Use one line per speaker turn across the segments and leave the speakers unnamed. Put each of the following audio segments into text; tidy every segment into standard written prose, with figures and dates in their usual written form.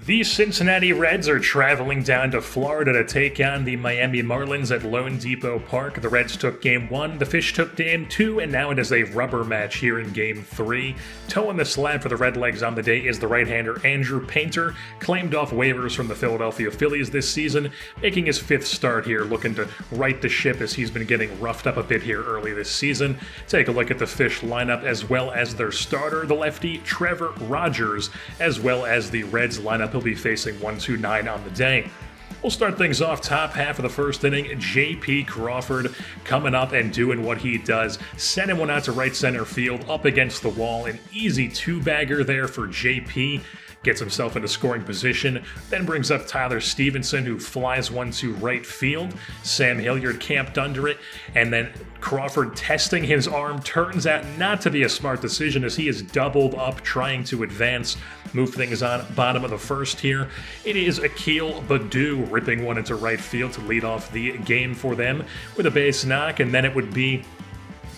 The Cincinnati Reds are traveling down to Florida to take on the Miami Marlins at Lone Depot Park. The Reds took Game 1, the Fish took Game 2, and now it is a rubber match here in Game 3. Toeing the slab for the Redlegs on the day is the right-hander Andrew Painter, claimed off waivers from the Philadelphia Phillies this season, making his 5th start here, looking to right the ship as he's been getting roughed up a bit here early this season. Take a look at the Fish lineup as well as their starter, the lefty Trevor Rogers, as well as the Reds lineup. He'll be facing 1-2-9 on the day. We'll start things off top half of the first inning. J.P. Crawford coming up and doing what he does. Sending one out to right center field up against the wall. An easy 2-bagger there for J.P. Gets himself into scoring position, then brings up Tyler Stevenson, who flies one to right field. Sam Hilliard camped under it, and then Crawford testing his arm turns out not to be a smart decision as he is doubled up trying to advance. Move things on bottom of the first here. It is Akil Baddoo ripping one into right field to lead off the game for them with a base knock, and then it would be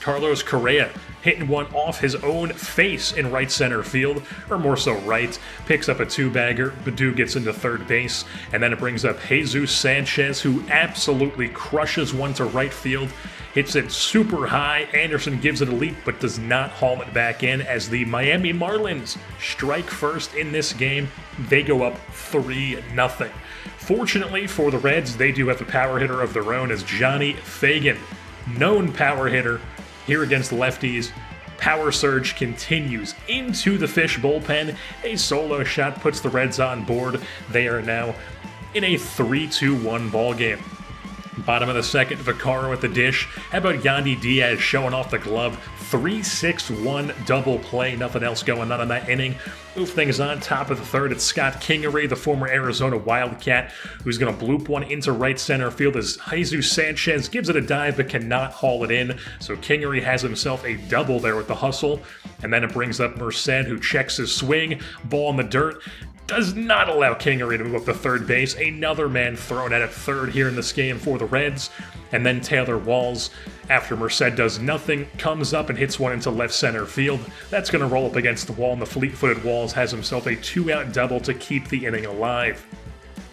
Carlos Correa hitting one off his own face in right center field, or more so right, picks up a 2-bagger. Baddoo gets into third base, and then it brings up Jesus Sanchez, who absolutely crushes one to right field, hits it super high. Anderson gives it a leap, but does not haul it back in as the Miami Marlins strike first in this game. They go up 3-0. Fortunately for the Reds, they do have a power hitter of their own as Johnny Fagan, known power hitter, here against the lefties. Power surge continues into the Fish bullpen. A solo shot puts the Reds on board. They are now in a 3-2-1 ball game. Bottom of the second, Vaccaro at the dish. How about Yandy Diaz showing off the glove? 3-6-1 double play. Nothing else going on in that inning. Move things on. Top of the third, it's Scott Kingery, the former Arizona Wildcat, who's going to bloop one into right center field as Jesus Sanchez gives it a dive but cannot haul it in. So Kingery has himself a double there with the hustle. And then it brings up Merced, who checks his swing. Ball in the dirt. Does not allow Kingery to move up to third base. Another man thrown at third here in this game for the Reds. And then Taylor Walls, after Merced does nothing, comes up and hits one into left center field. That's going to roll up against the wall, and the fleet-footed Walls has himself a 2-out double to keep the inning alive.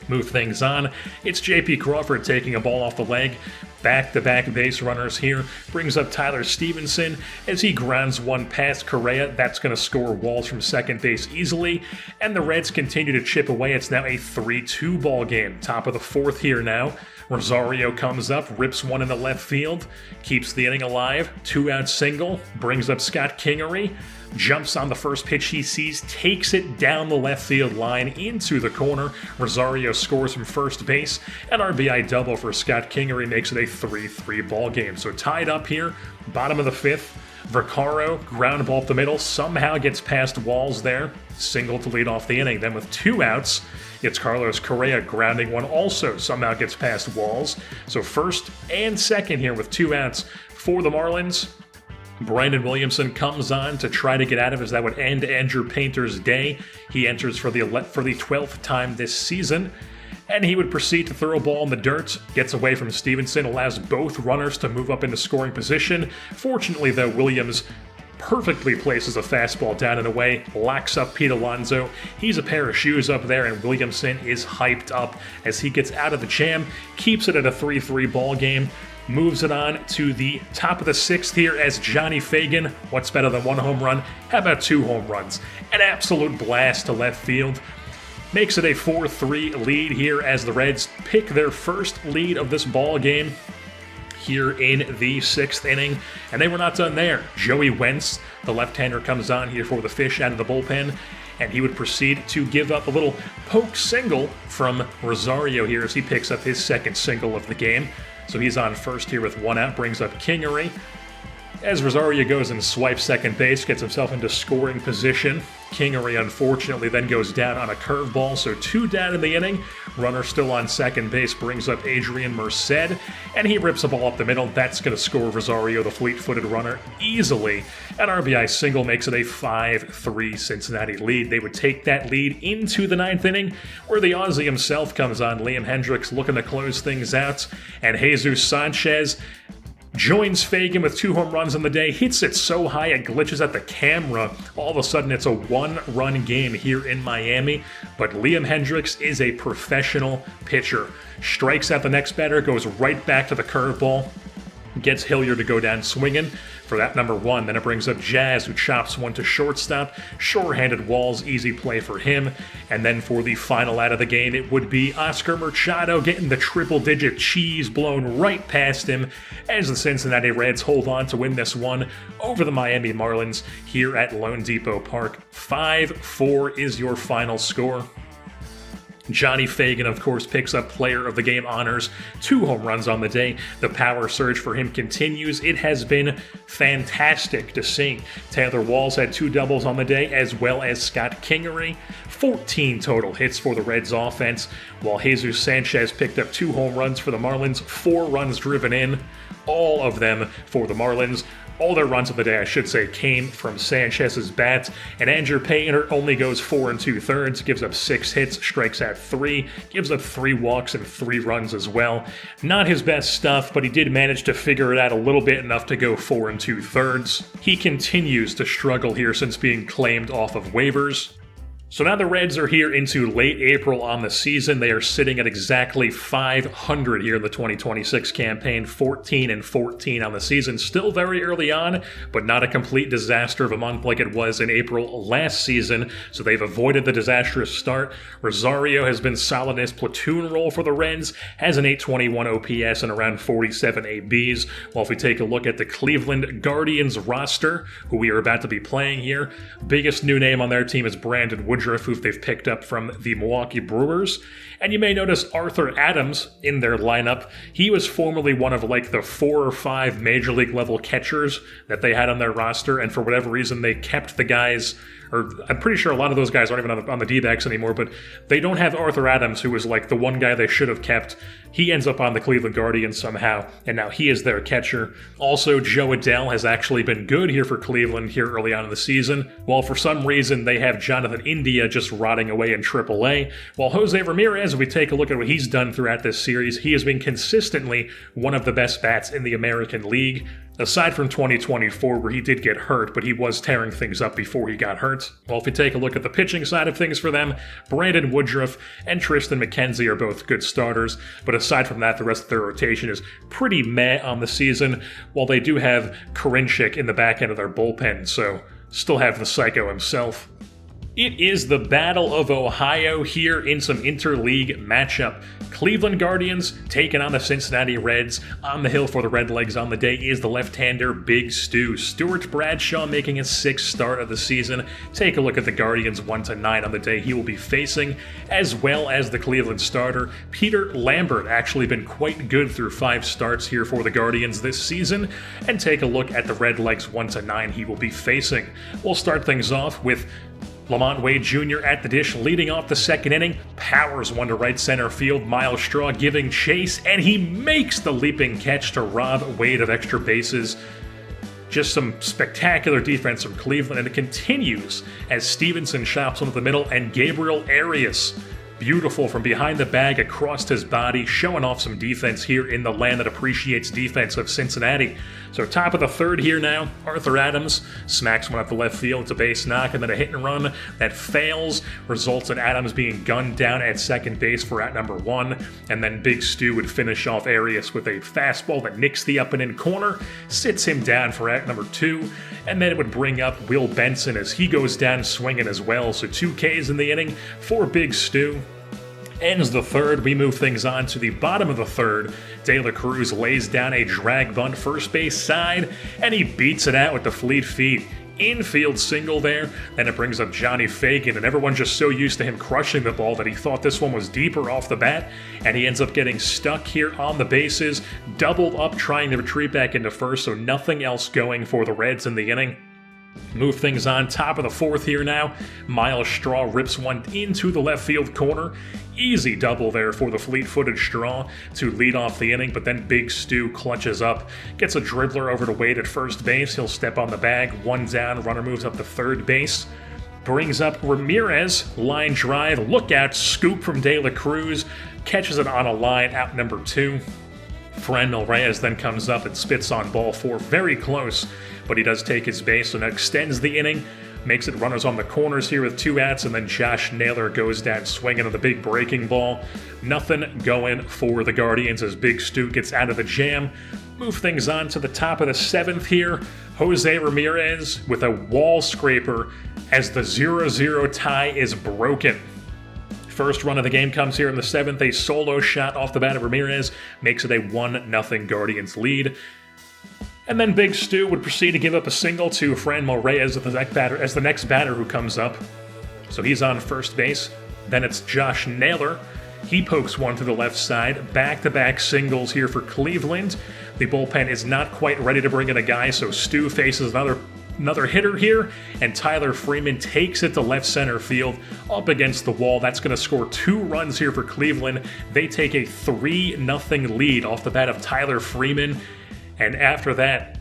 Move things on. It's J.P. Crawford taking a ball off the leg. Back-to-back base runners here. Brings up Tyler Stevenson as he grounds one past Correa. That's going to score Walls from second base easily. And the Reds continue to chip away. It's now a 3-2 ball game. Top of the fourth here now. Rosario comes up, rips one in the left field, keeps the inning alive. 2-out single. Brings up Scott Kingery. Jumps on the first pitch he sees, takes it down the left field line into the corner. Rosario scores from first base. An RBI double for Scott Kingery makes it a 3-3 ball game. So tied up here, bottom of the fifth. Vaccaro, ground ball up the middle, somehow gets past Walls there. Single to lead off the inning. Then with 2 outs, it's Carlos Correa grounding one, also somehow gets past Walls. So first and second here with 2 outs for the Marlins. Brandon Williamson comes on to try to get out of as that would end Andrew Painter's day. He enters for the 12th time this season, and he would proceed to throw a ball in the dirt, gets away from Stevenson, allows both runners to move up into scoring position. Fortunately, though, Williams perfectly places a fastball down and away, locks up Pete Alonso. He's a pair of shoes up there, and Williamson is hyped up as he gets out of the jam, keeps it at a 3-3 ball game. Moves it on to the top of the sixth here as Johnny Fagan. What's better than 1 home run? How about 2 home runs? An absolute blast to left field. Makes it a 4-3 lead here as the Reds pick their first lead of this ball game here in the 6th inning. And they were not done there. Joey Wentz, the left-hander, comes on here for the Fish out of the bullpen. And he would proceed to give up a little poke single from Rosario here as he picks up his 2nd single of the game. So he's on first here with 1 out, brings up Kingery. As Rosario goes and swipes second base, gets himself into scoring position. Kingery, unfortunately, then goes down on a curveball, so 2 down in the inning. Runner still on second base, brings up Adrian Merced, and he rips a ball up the middle. That's going to score Rosario, the fleet-footed runner, easily. An RBI single makes it a 5-3 Cincinnati lead. They would take that lead into the 9th inning, where the Aussie himself comes on. Liam Hendricks looking to close things out, and Jesus Sanchez joins Fagan with 2 home runs on the day, hits it so high it glitches at the camera. All of a sudden it's a 1-run game here in Miami, but Liam Hendricks is a professional pitcher. Strikes out the next batter, goes right back to the curveball, gets Hilliard to go down swinging for that number 1. Then it brings up Jazz, who chops one to shortstop. Sure-handed Walls, easy play for him. And then for the final out of the game, it would be Oscar Machado getting the triple-digit cheese blown right past him as the Cincinnati Reds hold on to win this one over the Miami Marlins here at Lone Depot Park. 5-4 is your final score. Johnny Fagan, of course, picks up Player of the Game honors, 2 home runs on the day. The power surge for him continues. It has been fantastic to see. Taylor Walls had 2 doubles on the day, as well as Scott Kingery. 14 total hits for the Reds offense, while Jesus Sanchez picked up 2 home runs for the Marlins, 4 runs driven in, all of them for the Marlins. All their runs of the day, I should say, came from Sanchez's bat, and Andrew Painter only goes 4 2/3, gives up 6 hits, strikes out 3, gives up 3 walks and 3 runs as well. Not his best stuff, but he did manage to figure it out a little bit, enough to go 4 2/3. He continues to struggle here since being claimed off of waivers. So now the Reds are here into late April on the season. They are sitting at exactly 500 here in the 2026 campaign, 14-14 on the season. Still very early on, but not a complete disaster of a month like it was in April last season. So they've avoided the disastrous start. Rosario has been solid in his platoon role for the Reds, has an 821 OPS and around 47 ABs. While if we take a look at the Cleveland Guardians roster, who we are about to be playing here, biggest new name on their team is Brandon Woodruff, who they've picked up from the Milwaukee Brewers. And you may notice Arthur Adams in their lineup. He was formerly one of like the 4 or 5 major league level catchers that they had on their roster, and for whatever reason they kept the guys, or I'm pretty sure a lot of those guys aren't even on the D-backs anymore, but they don't have Arthur Adams, who was like the one guy they should have kept. He ends up on the Cleveland Guardians somehow, and now he is their catcher. Also, Joe Adell has actually been good here for Cleveland here early on in the season, while for some reason they have Jonathan India just rotting away in AAA. While Jose Ramirez, if we take a look at what he's done throughout this series, he has been consistently one of the best bats in the American League. Aside from 2024, where he did get hurt, but he was tearing things up before he got hurt. Well, if we take a look at the pitching side of things for them, Brandon Woodruff and Tristan McKenzie are both good starters, but aside from that, the rest of their rotation is pretty meh on the season, while they do have Karinchak in the back end of their bullpen, so still have the Psycho himself. It is the Battle of Ohio here in some interleague matchup. Cleveland Guardians taking on the Cincinnati Reds. On the hill for the Redlegs on the day is the left-hander Big Stu. Stuart Bradshaw making his 6th start of the season. Take a look at the Guardians 1-9 on the day he will be facing, as well as the Cleveland starter Peter Lambert. Actually been quite good through 5 starts here for the Guardians this season. And take a look at the Redlegs 1-9 he will be facing. We'll start things off with Lamont Wade Jr. at the dish, leading off the second inning, powers one to right center field, Miles Straw giving chase, and he makes the leaping catch to rob Wade of extra bases. Just some spectacular defense from Cleveland, and it continues as Stevenson chops one to the middle, and Gabriel Arias, beautiful from behind the bag across his body, showing off some defense here in the land that appreciates defense of Cincinnati. So top of the third here now, Arthur Adams smacks one up the left field. It's a base knock, and then a hit and run that fails, results in Adams being gunned down at second base for out number 1, and then Big Stu would finish off Arias with a fastball that nicks the up and in corner, sits him down for out number 2, and then it would bring up Will Benson as he goes down swinging as well. So 2 Ks in the inning for Big Stu. Ends the third. We move things on to the bottom of the third. De La Cruz lays down a drag bunt first base side, and he beats it out with the fleet feet. Infield single there. Then it brings up Johnny Fagan, and everyone's just so used to him crushing the ball that he thought this one was deeper off the bat, and he ends up getting stuck here on the bases, doubled up trying to retreat back into first, so nothing else going for the Reds in the inning. Move things on, top of the fourth here now. Miles Straw rips one into the left field corner. Easy double there for the fleet-footed Straw to lead off the inning, but then Big Stu clutches up, gets a dribbler over to Wade at first base. He'll step on the bag, 1 down, runner moves up to third base. Brings up Ramirez, line drive, look out, scoop from De La Cruz, catches it on a line, out number 2. Franmil Reyes then comes up and spits on ball 4, very close, but he does take his base, so now extends the inning, makes it runners on the corners here with 2 outs, and then Josh Naylor goes down swinging on the big breaking ball. Nothing going for the Guardians as Big Stu gets out of the jam. Move things on to the top of the 7th here. Jose Ramirez with a wall scraper as the 0-0 tie is broken. First run of the game comes here in the 7th. A solo shot off the bat of Ramirez makes it a 1-0 Guardians lead. And then Big Stu would proceed to give up a single to Franmil Reyes as the next batter who comes up. So he's on first base. Then it's Josh Naylor. He pokes one to the left side. Back-to-back singles here for Cleveland. The bullpen is not quite ready to bring in a guy, so Stu faces another hitter here, and Tyler Freeman takes it to left center field up against the wall. That's going to score 2 runs here for Cleveland. They take a 3-0 lead off the bat of Tyler Freeman. And after that,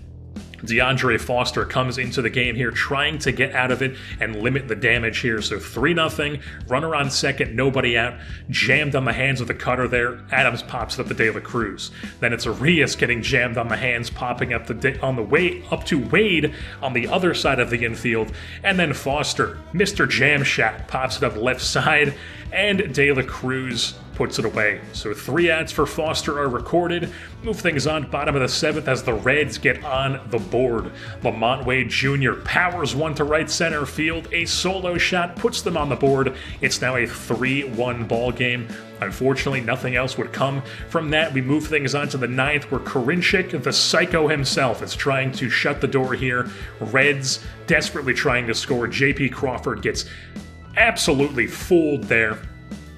DeAndre Foster comes into the game here trying to get out of it and limit the damage here. So 3-0, runner on second, nobody out, jammed on the hands with the cutter there. Adams pops it up to De La Cruz. Then it's Arias getting jammed on the hands, popping up on the way up to Wade on the other side of the infield. And then Foster, Mr. Jam Shot, pops it up left side, and De La Cruz puts it away. So 3 outs for Foster are recorded. Move things on bottom of the 7th as the Reds get on the board. Lamont Wade Jr. powers one to right center field. A solo shot puts them on the board. It's now a 3-1 ball game. Unfortunately, nothing else would come from that. We move things on to the 9th where Karinchak, the psycho himself, is trying to shut the door here. Reds desperately trying to score. J.P. Crawford gets absolutely fooled there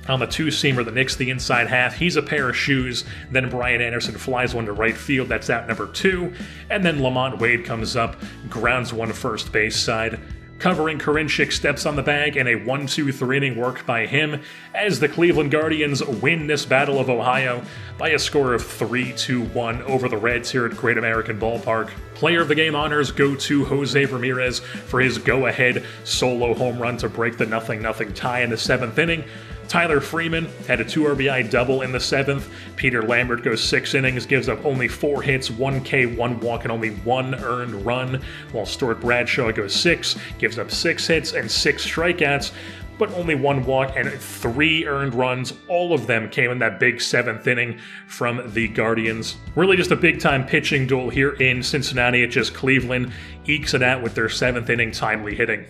on the 2-seamer that nicks the inside half. He's a pair of shoes. Then Brian Anderson flies one to right field. That's out number 2. And then Lamont Wade comes up, grounds one first base side. Covering Karinchak steps on the bag, and a 1-2-3 inning work by him as the Cleveland Guardians win this Battle of Ohio by a score of 3-1 over the Reds here at Great American Ballpark. Player of the game honors go to Jose Ramirez for his go-ahead solo home run to break the 0-0 tie in the 7th inning. Tyler Freeman had a 2 RBI double in the 7th. Peter Lambert goes 6 innings, gives up only 4 hits, 1 K, 1 walk, and only 1 earned run, while Stuart Bradshaw goes 6, gives up 6 hits and 6 strikeouts, but only 1 walk and 3 earned runs. All of them came in that big 7th inning from the Guardians. Really just a big-time pitching duel here in Cincinnati. It's just Cleveland ekes it out with their 7th inning timely hitting.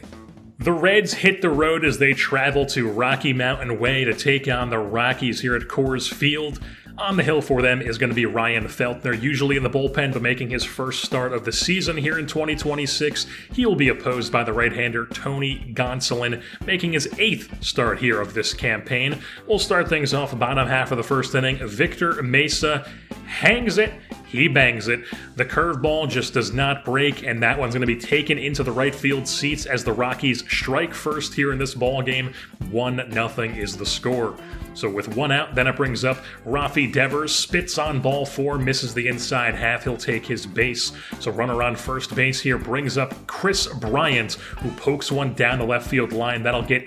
The Reds hit the road as they travel to Rocky Mountain Way to take on the Rockies here at Coors Field. On the hill for them is going to be Ryan Feltner, usually in the bullpen, but making his first start of the season here in 2026. He will be opposed by the right-hander Tony Gonsolin, making his 8th start here of this campaign. We'll start things off bottom half of the first inning. Victor Mesa hangs it. He bangs it. The curveball just does not break, and that one's going to be taken into the right field seats as the Rockies strike first here in this ball game. 1-0 is the score. So with 1 out, then it brings up Rafi Devers, spits on ball 4, misses the inside half. He'll take his base. So runner on first base here brings up Chris Bryant, who pokes one down the left field line. That'll get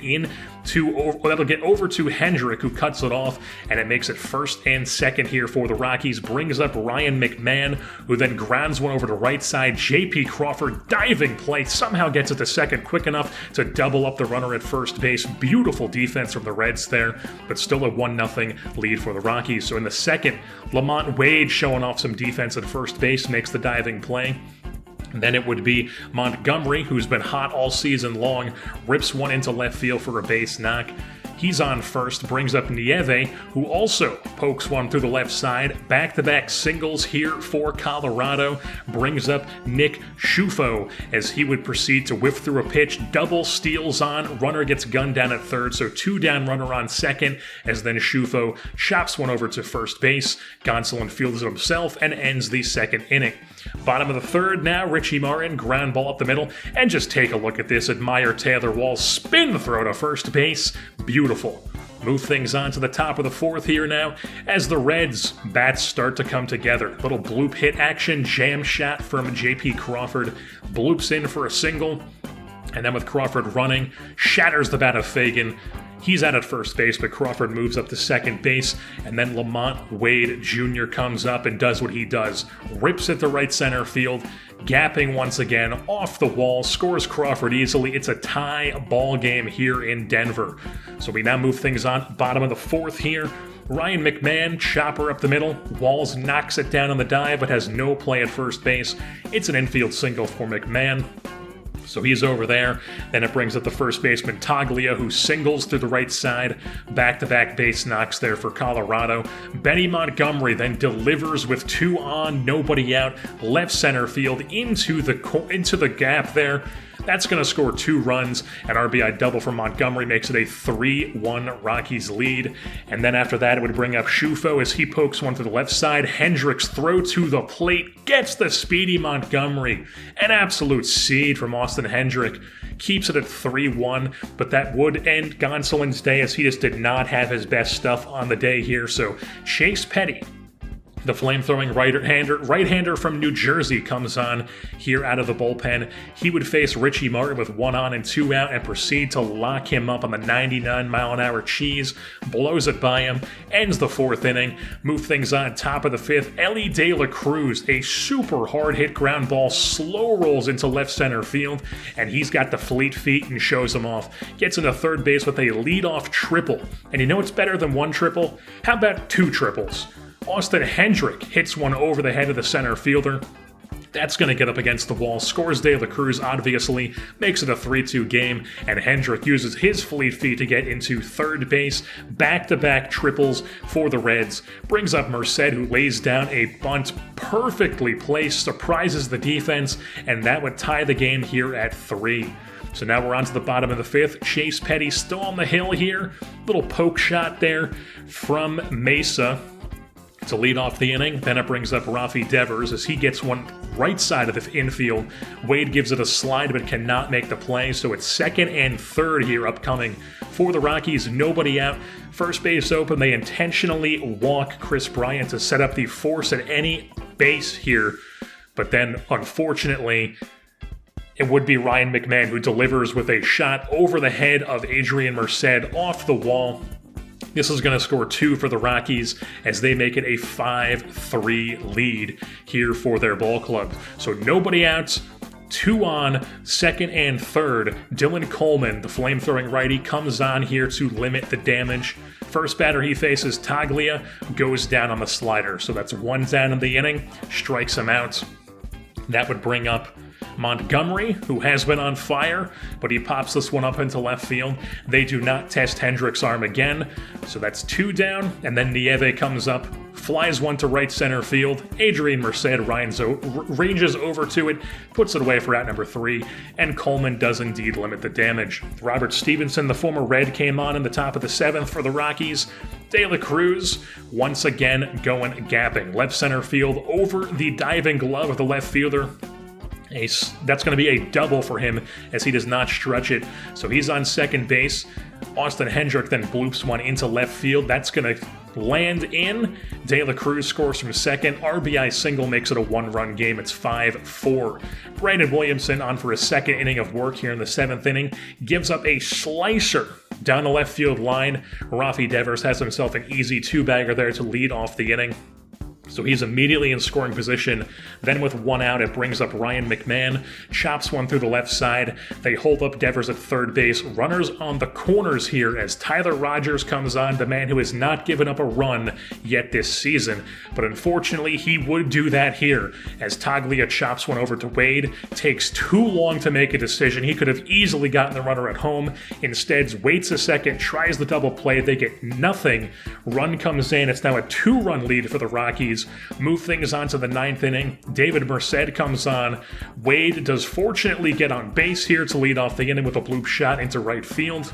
over to Hendrick, who cuts it off, and it makes it first and second here for the Rockies. Brings up Ryan McMahon, who then grounds one over to right side. J.P. Crawford, diving play, somehow gets it to second quick enough to double up the runner at first base. Beautiful defense from the Reds there, but still a 1-0 lead for the Rockies. So in the second, Lamont Wade showing off some defense at first base, makes the diving play. Then it would be Montgomery, who's been hot all season long, rips one into left field for a base knock. He's on first, brings up Nieve, who also pokes one through the left side. Back-to-back singles here for Colorado. Brings up Nick Schufo as he would proceed to whiff through a pitch. Double steals on. Runner gets gunned down at third, so 2 down, runner on second, as then Schufo chops one over to first base. Gonsolin fields it himself and ends the second inning. Bottom of the third now, Richie Martin, ground ball up the middle, and just take a look at this. Admire Taylor Wall's spin throw to first base. Beautiful. Move things on to the top of the fourth here now as the Reds bats start to come together. Little bloop hit action, jam shot from J.P. Crawford. Bloops in for a single, and then with Crawford running, shatters the bat of Fagan. He's out at first base, but Crawford moves up to second base, and then Lamont Wade Jr. comes up and does what he does. Rips it to right center field, gapping once again, off the wall, scores Crawford easily. It's a tie ball game here in Denver. So we now move things on. Bottom of the fourth here. Ryan McMahon, chopper up the middle. Walls knocks it down on the dive, but has no play at first base. It's an infield single for McMahon. So he's over there. Then it brings up the first baseman Taglia, who singles to the right side. Back-to-back base knocks there for Colorado. Benny Montgomery then delivers with 2 on, nobody out, left center field into the gap there. That's going to score 2 runs. An RBI double from Montgomery makes it a 3-1 Rockies lead. And then after that, it would bring up Shufo as he pokes one to the left side. Hendricks throw to the plate, gets the speedy Montgomery. An absolute seed from Austin Hendrick. Keeps it at 3-1, but that would end Gonsolin's day as he just did not have his best stuff on the day here. So Chase Petty, the flame-throwing right-hander from New Jersey, comes on here out of the bullpen. He would face Richie Martin with 1 on and 2 out and proceed to lock him up on the 99-mile-an-hour cheese, blows it by him, ends the 4th inning, move things on top of the 5th. Ellie De La Cruz, a super hard-hit ground ball, slow rolls into left center field, and he's got the fleet feet and shows him off. Gets into third base with a leadoff triple. And you know what's better than 1 triple? How about 2 triples? Austin Hendrick hits one over the head of the center fielder. That's going to get up against the wall. Scores De La Cruz, obviously. Makes it a 3-2 game. And Hendrick uses his fleet feet to get into third base. Back-to-back triples for the Reds. Brings up Merced, who lays down a bunt perfectly placed. Surprises the defense. And that would tie the game here at 3. So now we're on to the bottom of the 5th. Chase Petty still on the hill here. Little poke shot there from Mesa to lead off the inning. Then it brings up Rafi Devers as he gets one right side of the infield. Wade gives it a slide but cannot make the play, so it's second and third here upcoming for the Rockies. Nobody out. First base open. They intentionally walk Chris Bryant to set up the force at any base here, but then unfortunately it would be Ryan McMahon who delivers with a shot over the head of Adrian Merced off the wall. This is going to score 2 for the Rockies as they make it a 5-3 lead here for their ball club. So nobody out, 2 on, second and third. Dylan Coleman, the flame-throwing righty, comes on here to limit the damage. First batter he faces, Taglia, goes down on the slider. So that's 1 down in the inning, strikes him out. That would bring up Montgomery, who has been on fire, but he pops this one up into left field. They do not test Hendrick's arm again, so that's 2 down, and then Nieve comes up, flies one to right center field. Adrian Merced ranges over to it, puts it away for out number 3, and Coleman does indeed limit the damage. Robert Stevenson, the former Red, came on in the top of the 7th for the Rockies. De La Cruz, once again going gapping. Left center field over the diving glove of the left fielder. That's going to be a double for him as he does not stretch it. So he's on second base. Austin Hendrick then bloops one into left field. That's going to land in. De La Cruz scores from second. RBI single makes it a 1-run game. It's 5-4. Brandon Williamson on for a second inning of work here in the 7th inning. Gives up a slicer down the left field line. Rafi Devers has himself an easy 2-bagger there to lead off the inning. So he's immediately in scoring position. Then with 1 out, it brings up Ryan McMahon, chops one through the left side. They hold up Devers at third base. Runners on the corners here as Tyler Rogers comes on, the man who has not given up a run yet this season. But unfortunately, he would do that here as Taglia chops one over to Wade. Takes too long to make a decision. He could have easily gotten the runner at home. Instead, waits a second, tries the double play. They get nothing. Run comes in. It's now a 2-run lead for the Rockies. Move things on to the 9th inning. David Merced comes on. Wade does fortunately get on base here to lead off the inning with a bloop shot into right field.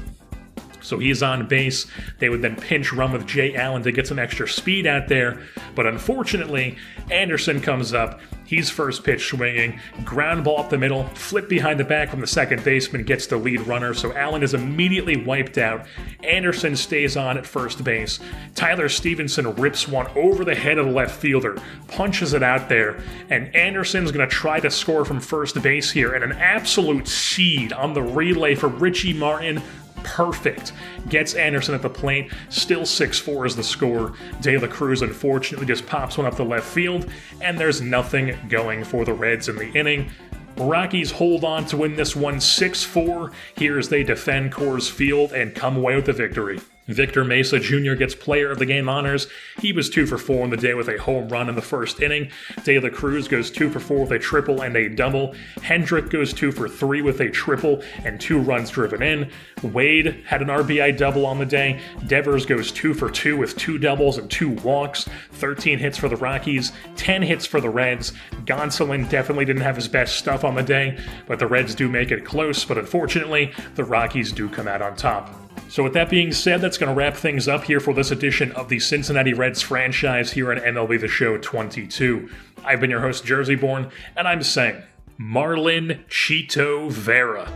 So he's on base. They would then pinch run with Jay Allen to get some extra speed out there. But unfortunately, Anderson comes up. He's first pitch swinging. Ground ball up the middle. Flip behind the back from the second baseman gets the lead runner. So Allen is immediately wiped out. Anderson stays on at first base. Tyler Stevenson rips one over the head of the left fielder. Punches it out there. And Anderson's going to try to score from first base here. And an absolute seed on the relay for Richie Martin. perfect. Gets Anderson at the plate, still 6-4 is the score. De La Cruz unfortunately just pops one up the left field, and there's nothing going for the Reds in the inning. Rockies hold on to win this one 6-4 here as they defend Coors Field and come away with the victory. Victor Mesa Jr. gets Player of the Game honors. He was 2 for 4 on the day with a home run in the first inning. De La Cruz goes 2 for 4 with a triple and a double. Hendrick goes 2 for 3 with a triple and 2 runs driven in. Wade had an RBI double on the day. Devers goes 2 for 2 with 2 doubles and 2 walks. 13 hits for the Rockies, 10 hits for the Reds. Gonsolin definitely didn't have his best stuff on the day, but the Reds do make it close, but unfortunately, the Rockies do come out on top. So with that being said, that's going to wrap things up here for this edition of the Cincinnati Reds franchise here on MLB The Show 22. I've been your host, Jerseyborn, and I'm saying, Marlon Chito Vera.